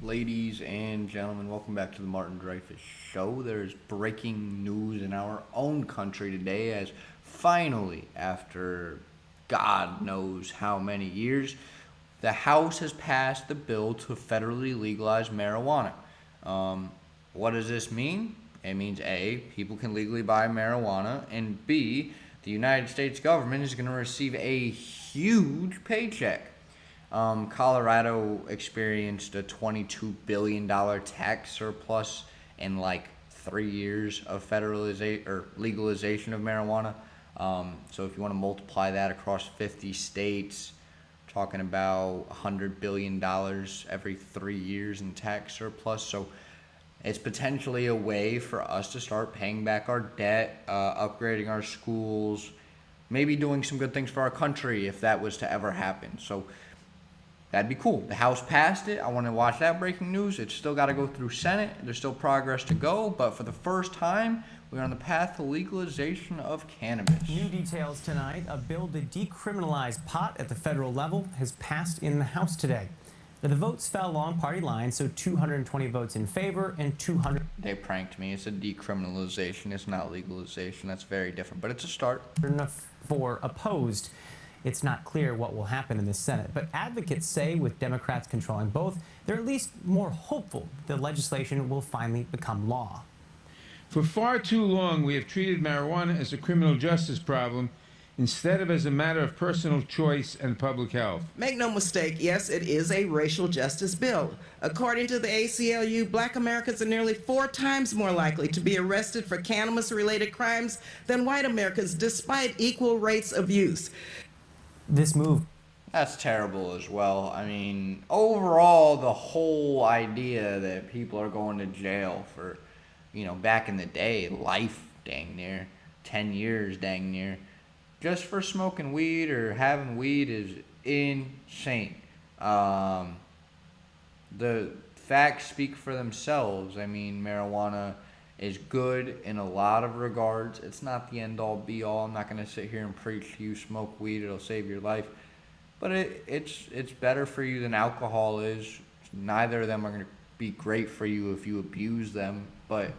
Ladies and gentlemen, welcome back to the Martin Dreyfus Show. There's breaking news in our own country today as finally, after God knows how many years, the House has passed the bill to federally legalize marijuana. What does this mean? It means A, people can legally buy marijuana, and B, the United States government is going to receive a huge paycheck. Colorado experienced a $22 billion tax surplus in like 3 years of federalization or legalization of marijuana. So if you want to multiply that across 50 states, we're talking about $100 billion every 3 years in tax surplus. So it's potentially a way for us to start paying back our debt, upgrading our schools, maybe doing some good things for our country if that was to ever happen. So that'd be cool. The House passed it. I want to watch that breaking news. It's still got to go through Senate. There's still progress to go, but for the first time, we're on the path to legalization of cannabis. New details tonight. A bill to decriminalize pot at the federal level has passed in the House today. Now, the votes fell along party lines, so 220 votes in favor and 200. They pranked me. It's a decriminalization. It's not legalization. That's very different, but it's a start. For opposed. It's not clear what will happen in the Senate, but advocates say with Democrats controlling both, they're at least more hopeful the legislation will finally become law. For far too long, we have treated marijuana as a criminal justice problem instead of as a matter of personal choice and public health. Make no mistake, yes, it is a racial justice bill. According to the ACLU, Black Americans are nearly 4 times more likely to be arrested for cannabis-related crimes than white Americans, despite equal rates of use. This move. That's terrible as well. I mean, overall, the whole idea that people are going to jail for, back in the day, life dang near, 10 years dang near, just for smoking weed or having weed is insane. The facts speak for themselves. I mean, marijuana is good in a lot of regards. It's not the end-all be-all. I'm not going to sit here and preach you smoke weed, it'll save your life. But it's better for you than alcohol is. Neither of them are going to be great for you if you abuse them. But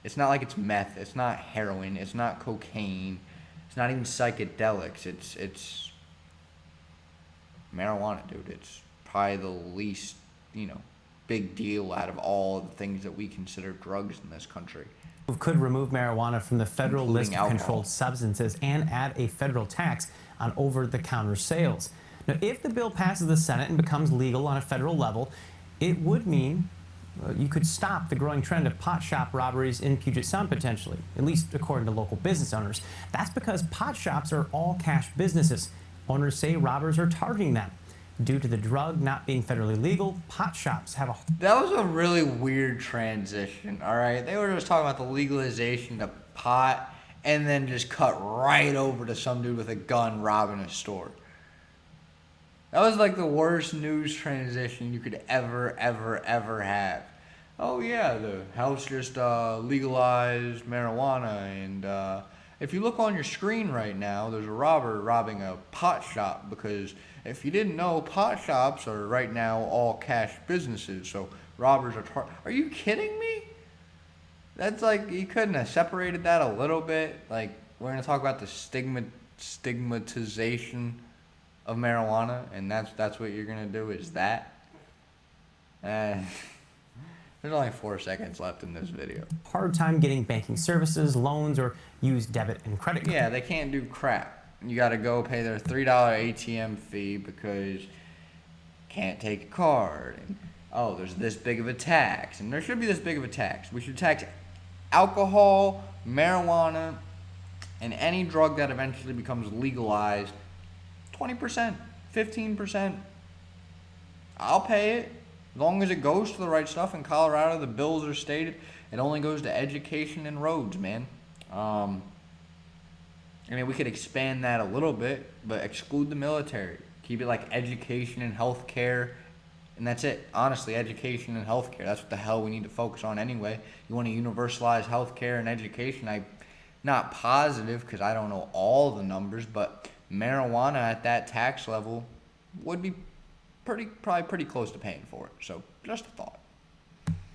it's not like it's meth. It's not heroin. It's not cocaine. It's not even psychedelics. It's marijuana, dude. It's probably the least, big deal out of all the things that we consider drugs in this country. Could remove marijuana from the federal Including list of controlled substances and add a federal tax on over-the-counter sales. Now, if the bill passes the Senate and becomes legal on a federal level, it would mean you could stop the growing trend of pot shop robberies in Puget Sound potentially, at least according to local business owners. That's because pot shops are all cash businesses. Owners say robbers are targeting them. Due to the drug not being federally legal, pot shops have a... That was a really weird transition, all right? They were just talking about the legalization of pot and then just cut right over to some dude with a gun robbing a store. That was like the worst news transition you could ever have. Oh yeah, the House just legalized marijuana, and if you look on your screen right now, there's a robber robbing a pot shop, because if you didn't know, pot shops are right now all cash businesses, so robbers are Are you kidding me? That's like, you couldn't have separated that a little bit. Like, we're going to talk about the stigmatization of marijuana, and that's what you're going to do, is that? There's only 4 seconds left in this video. Hard time getting banking services, loans, or use debit and credit cards. Yeah, they can't do crap. You got to go pay their $3 ATM fee because can't take a card. And, oh, there's this big of a tax. And there should be this big of a tax. We should tax alcohol, marijuana, and any drug that eventually becomes legalized 20%, 15%. I'll pay it. As long as it goes to the right stuff. In Colorado, the bills are stated it only goes to education and roads, man. I mean, we could expand that a little bit, but exclude the military. Keep it like education and healthcare, and that's it. Honestly, education and healthcare. That's what the hell we need to focus on anyway. You want to universalize healthcare and education. I'm not positive because I don't know all the numbers, but marijuana at that tax level would be probably pretty close to paying for it. So just a thought.